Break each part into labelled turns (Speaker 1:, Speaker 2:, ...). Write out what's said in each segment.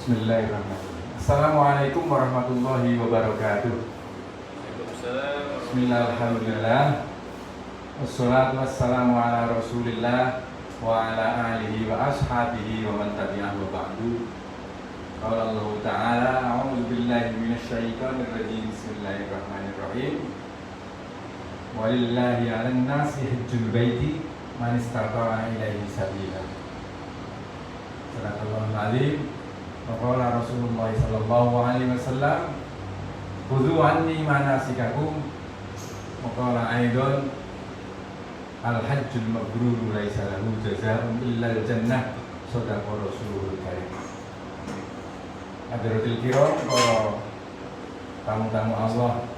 Speaker 1: Bismillahirrahmanirrahim. Assalamualaikum warahmatullahi wabarakatuh. Bismillahirrahmanirrahim. Wassalatu wassalamu ala rasulillah wa ala alihi wa ashabihi wa man tabi'ahu wa ba'du. Qala Allah ta'ala, a'udzu billahi minasyaitonir rajim. Bismillahirrahmanirrahim. Walillahi 'alan nasi hajjul baiti man istata'a ilaihi sabila. Sadaqallahul azim. Wa qala Rasulullah sallallahu alaihi wasallam, khudhu anni manasikakum. Wa qala aidan, al-hajjul mabrur laisa lahu jazaa'un illa al-jannah. Shadaqa Rasulul Karim. Hadirin kiram, para tamu-tamu Allah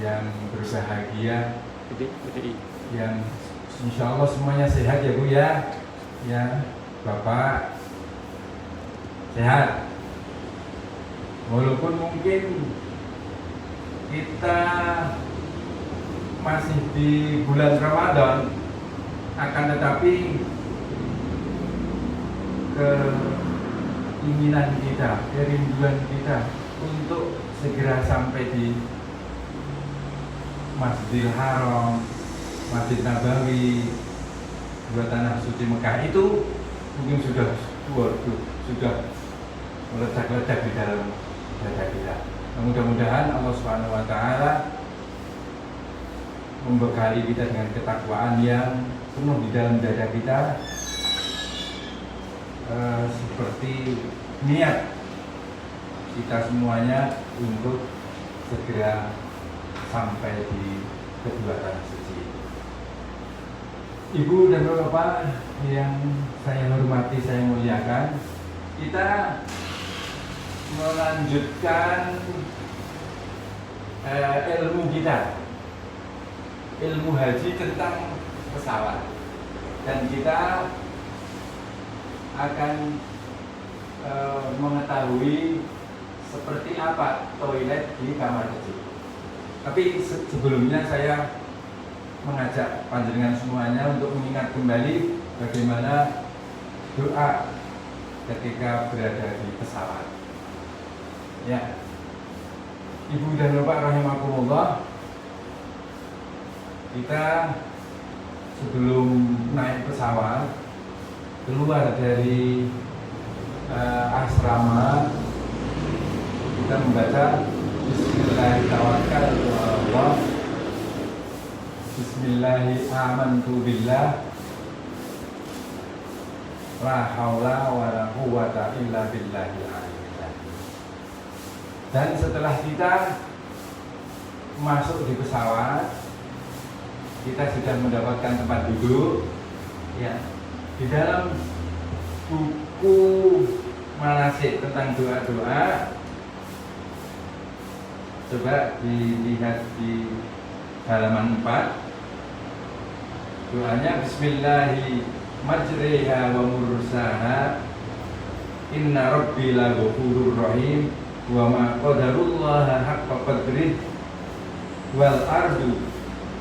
Speaker 1: yang berbahagia, yang insya Allah semuanya sehat ya Bu ya, ya Bapak sehat. Walaupun mungkin kita masih di bulan Ramadan, akan tetapi keinginan kita, kerinduan kita untuk segera sampai di Masjidil Haram, Masjid Nabawi, dua tanah suci Mekah itu mungkin sudah meledak-ledak di dalam dada kita. Mudah-mudahan Allah Subhanahu wa taala membekali kita dengan ketakwaan yang penuh di dalam dada kita, seperti niat kita semuanya untuk segera sampai di kedua tanah suci. Ibu dan Bapak yang saya hormati, saya muliakan, kita melanjutkan ilmu kita, ilmu haji tentang pesawat, dan kita akan mengetahui seperti apa toilet di kamar kecil. Tapi sebelumnya saya mengajak panjenengan semuanya untuk mengingat kembali bagaimana doa ketika berada di pesawat. Ya, Ibu dan Bapak rahimakumullah, kita sebelum naik pesawat keluar dari asrama, kita membaca Bismillahirrahmanirrahim. Bismillahirrahmanirrahim. La haula wa la quwwata illa billahil aliyyil azim. Dan setelah kita masuk di pesawat, kita sudah mendapatkan tempat duduk. Ya, di dalam buku manasik tentang doa-doa, coba dilihat di halaman 4. Doanya Bismillahi majriha wa mursaha, inna rabbi la ghafurur rahim, wa ma qadarullaha haqqa qadrih, wal ardu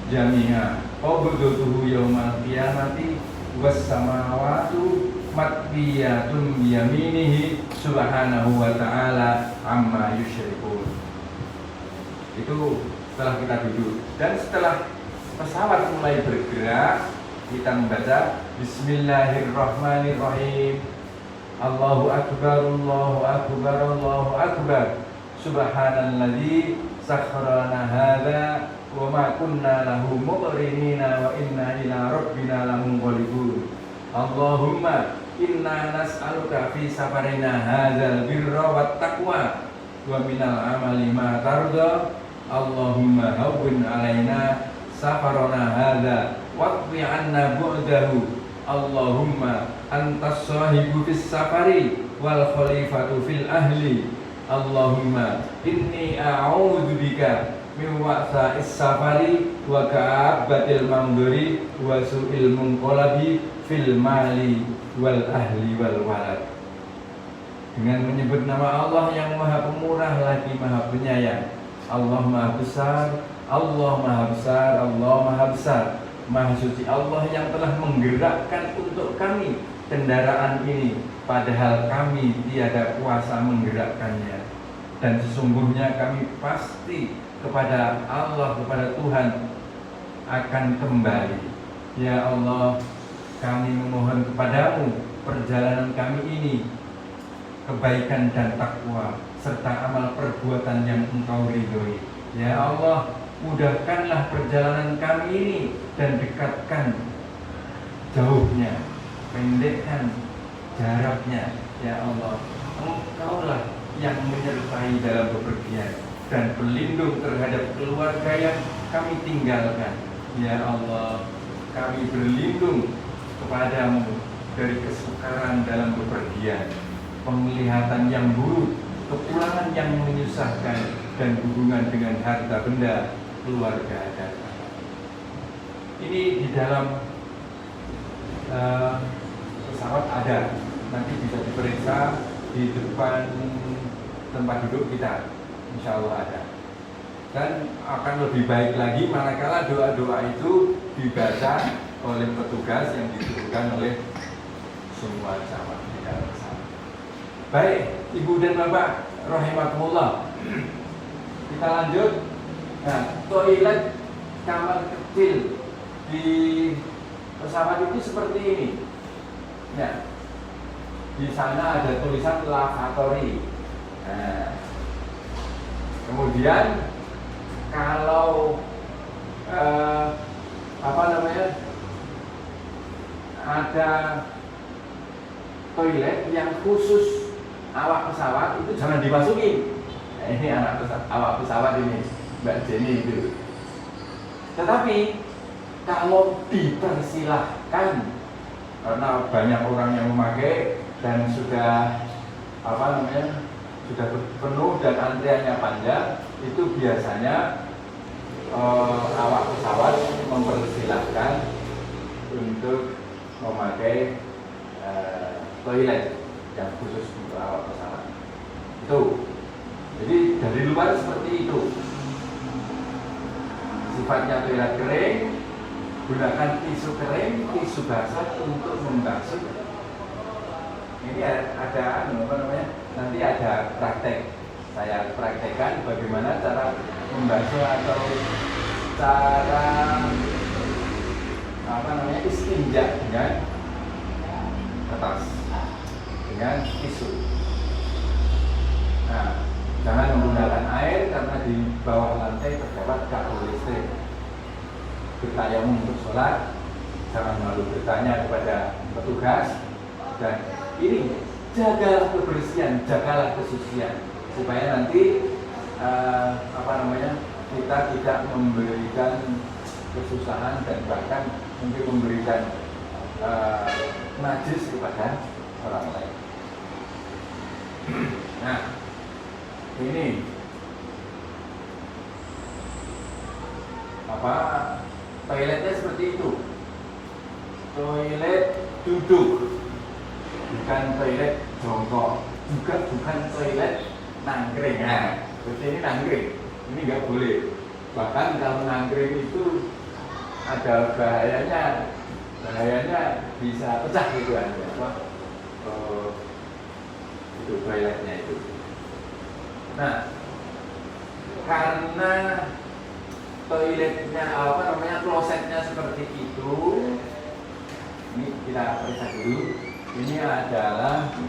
Speaker 1: jami'a qabdatuhu yawmal qiyamati, was samawatu matwiyatun biyaminihi subhanahu wa ta'ala amma yusyrikun. Itu setelah kita duduk, dan setelah pesawat mulai bergerak, kita membaca Bismillahirrahmanirrahim. Allahu akbar, Allahu akbar, Allahu akbar. Subhanalladzi sakharana hadza wa ma kunna lahu muqrinina wa inna ila rabbina lamunqalibun. Allahumma inna nas'aluka fi safarina hadzal birra wat taqwa wa minal amali ma tarda. Allahumma hawwin alaina safarana hadza waqfi 'anna bu'dahu. Allahumma antas sahibu fis safari wal khalifatu fil ahli. Allahumma inni a'udzu bika min wa'sa'is safari wa ka'abatil mamduri wa su'il munqalabi fil mali wal ahli wal walad. Dengan menyebut nama Allah yang Maha Pemurah lagi Maha Penyayang. Allah Maha Besar, Allah Maha Besar, Allah Maha Besar. Maha Suci Allah yang telah menggerakkan untuk kami kendaraan ini padahal kami tiada kuasa menggerakkannya, dan sesungguhnya kami pasti kepada Allah, kepada Tuhan akan kembali. Ya Allah, kami memohon kepadamu perjalanan kami ini kebaikan dan takwa serta amal perbuatan yang Engkau ridhoi. Ya Allah, mudahkanlah perjalanan kami ini dan dekatkan jauhnya, pendekkan jaraknya. Ya Allah, Engkaulah yang menyertai dalam bepergian dan pelindung terhadap keluarga yang kami tinggalkan. Ya Allah, kami berlindung kepadamu dari kesukaran dalam bepergian, penglihatan yang buruk, kepulangan yang menyusahkan, dan hubungan dengan harta benda, keluarga dan anak. Ini di dalam pesawat ada, nanti bisa diperiksa di depan tempat duduk kita, insya Allah ada. Dan akan lebih baik lagi manakala doa-doa itu dibaca oleh petugas yang diturunkan oleh semua jamaah di dalam pesawat. Baik, Ibu dan Bapak rahimakumullah, kita lanjut. Nah, toilet kamar kecil di pesawat itu seperti ini. Ya, di sana ada tulisan lavatory. Nah, kemudian kalau ada toilet yang khusus awak pesawat itu jangan dimasukin. Nah, ini awak pesawat ini, Mbak Jenny itu. Tetapi kalau dipersilahkan, karena banyak orang yang memakai dan sudah sudah penuh dan antriannya panjang, itu biasanya awak pesawat mempersilahkan untuk memakai toilet yang khusus untuk awak pesawat. Itu. Jadi dari luar seperti itu. Sifatnya toilet kering, gunakan tisu kering, tisu basah untuk membasuh. Ini ada nanti ada praktek. Saya praktekkan bagaimana cara membasuh atau cara istinja dengan kertas, dengan tisu. Nah, jangan menggunakan air karena di bawah lantai terdapat kabel listrik. Bertayamum untuk sholat, jangan malu bertanya kepada petugas. Dan ini jagalah kebersihan, jagalah kesucian, supaya nanti kita tidak memberikan kesusahan dan bahkan mungkin memberikan najis kepada orang lain. Nah, ini toiletnya seperti itu. Toilet duduk, bukan toilet jongkok, juga bukan toilet nangkring. Nah, seperti ini nangkring, ini nggak boleh. Bahkan kalau nangkring itu ada bahayanya bisa pecah gitu aja. Itu toiletnya itu. Nah, karena toiletnya klosetnya seperti itu, ini kita periksa dulu. Ini adalah di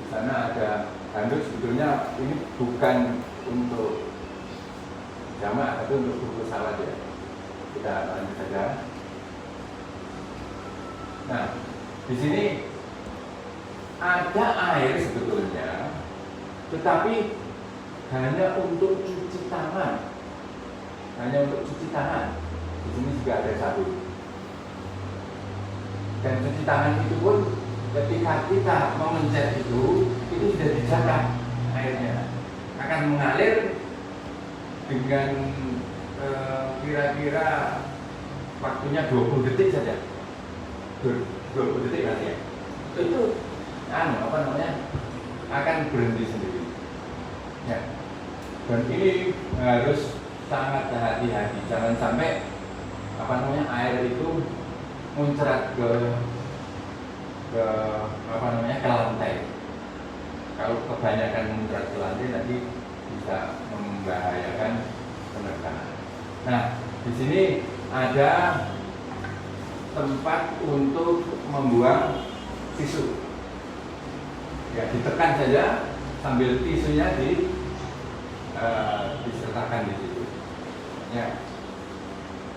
Speaker 1: sana ada handuk. Sebetulnya ini bukan untuk jamaah, tapi untuk guru pesawat ya. Kita lanjut saja. Nah, di sini ada air sebetulnya, tetapi hanya untuk cuci tangan. Hanya untuk cuci tangan. Di sini juga ada sabun. Dan cuci tangan itu pun ketika kita memencet itu sudah dijaga airnya. Akan mengalir dengan kira-kira waktunya 20 detik saja. 20 detik nanti ya. Itu akan berhenti sendiri. Ya. Dan ini harus sangat hati-hati. Jangan sampai air itu muncrat ke ke ke lantai. Kalau kebanyakan muncrat ke lantai nanti bisa membahayakan penerbangan. Nah, di sini ada tempat untuk membuang tisu. Ya, ditekan saja sambil tisunya disertakan di situ. Ya,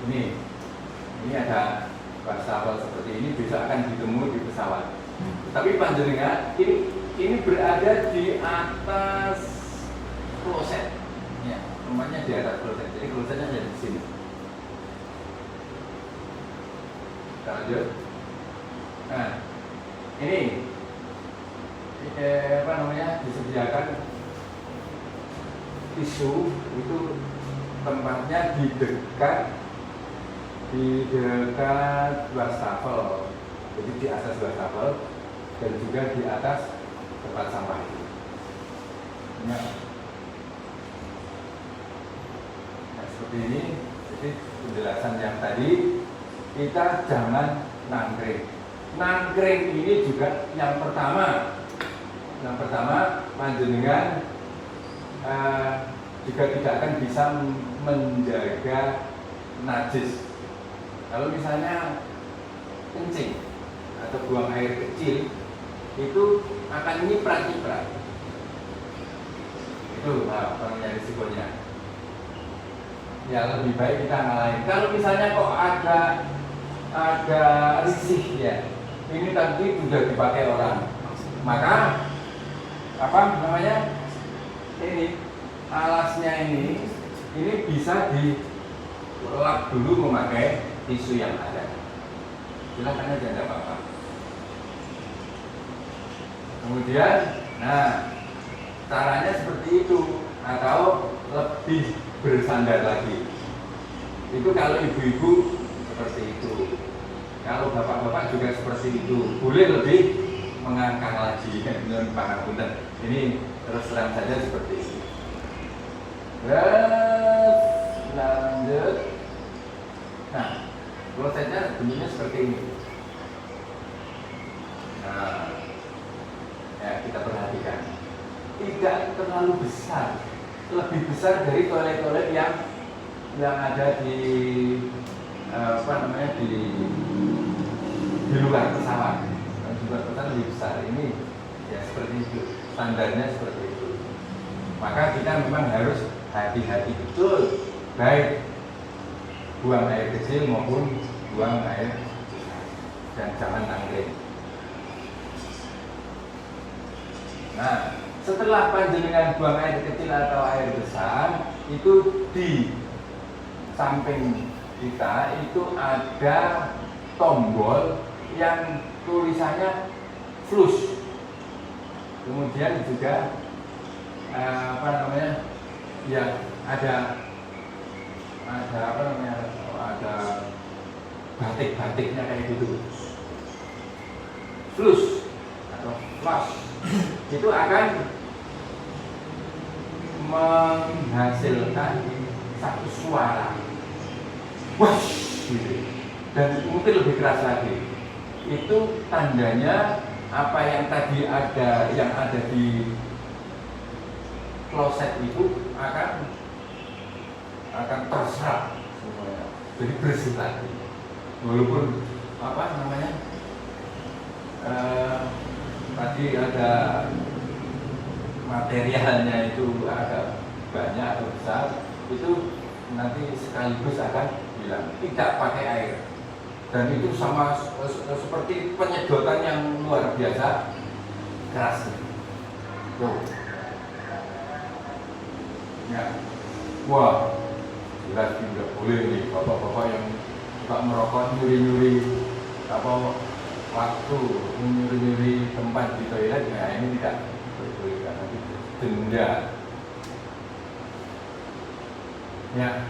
Speaker 1: ini ada wastafel seperti ini, bisa akan ditemui di pesawat. Tapi panjenengan ini berada di atas kloset. Ya, rumahnya di atas kloset. Jadi klosetnya ada di sini. Kita lanjut. Nah, ini disediakan tisu itu tempatnya di dekat wastafel, jadi di atas wastafel dan juga di atas tempat sampah itu. Nah, seperti ini. Jadi penjelasan yang tadi, kita jangan nangkring. Nangkring ini juga yang pertama panjenengan juga tidak akan bisa menjaga najis. Kalau misalnya kencing atau buang air kecil, itu akan nyiprat. Itu risikonya. Ya, lebih baik kita ngalahin. Kalau misalnya kok ada risih ya, ini tadi sudah dipakai orang, maka ini alasnya ini bisa dilap dulu memakai tisu yang ada. Silakan aja, tidak apa-apa. Kemudian, caranya seperti itu atau lebih bersandar lagi. Itu kalau ibu-ibu seperti itu. Kalau bapak-bapak juga seperti itu. Boleh lebih mengangkat lagi. Ini terus terang saja seperti itu. Lanjut. Nah, klosetnya bentuknya seperti ini. Nah, ya kita perhatikan. Tidak terlalu besar. Lebih besar dari toilet-toilet yang ada di di luar pesawat. Di luar pesawat lebih besar. Ini ya seperti itu. Standarnya seperti itu. Maka kita memang harus hati-hati betul, baik buang air kecil maupun buang air besar, dan jangan nangkring. Nah, setelah panjenengan buang air kecil atau air besar, itu di samping kita itu ada tombol yang tulisannya flush. Kemudian juga ya ada batik-batiknya kayak gitu. Flush atau flush itu akan menghasilkan satu suara, wash, gitu. Dan mungkin lebih keras lagi. Itu tandanya apa yang tadi ada di kloset itu akan terserap semuanya, jadi bersih lagi. Walaupun tadi ada materialnya itu agak banyak atau besar, itu nanti sekaligus akan hilang. Tidak pakai air, dan itu sama seperti penyedotan yang luar biasa keras. Tuh. Ya. Wah, jelas tidak boleh nih bapak-bapak yang suka merokok nyuri-nyuri waktu nyuri-nyuri tempat di toilet. Nah, ini tidak diperbolehkan, nanti denda. Ya,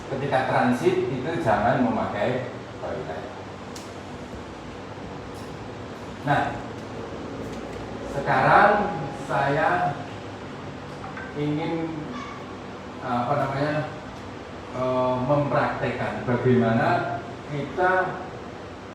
Speaker 1: ketika transit itu jangan memakai toilet. Nah, sekarang saya ingin mempraktekkan bagaimana kita